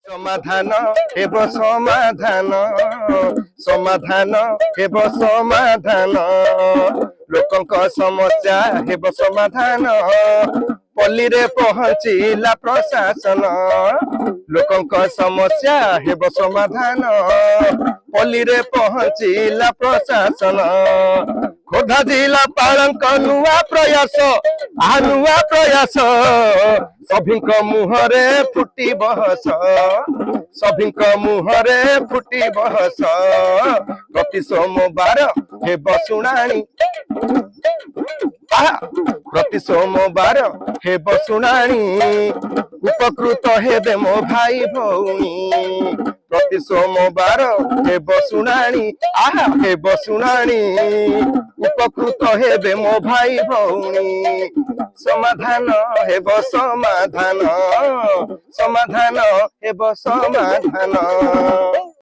समाधान हेब समाधान समाधान हेब समाधान लोकंक समस्या हेब समाधान पल्ली रे पहुंचीला प्रशासन लोकंक समस्या हेब समाधान पल्ली रे पहुंचीला प्रशासन खोर्धा जिला पालंक नुआ प्रयास सभिंक मुहरे फुटी बहस सभिंक मुहरे फुटी बहस प्रति सोमवार हेब शुणाणी प्रति सोमवार हेब शुणाणी उपकृत हेबे मो भाई भौणी प्रति सोमवार हेब शुणाणी हेब शुणाणी उपकृत हेबे मो भाई भौणी समाधान हेब समाधान समाधान हेब समाधान।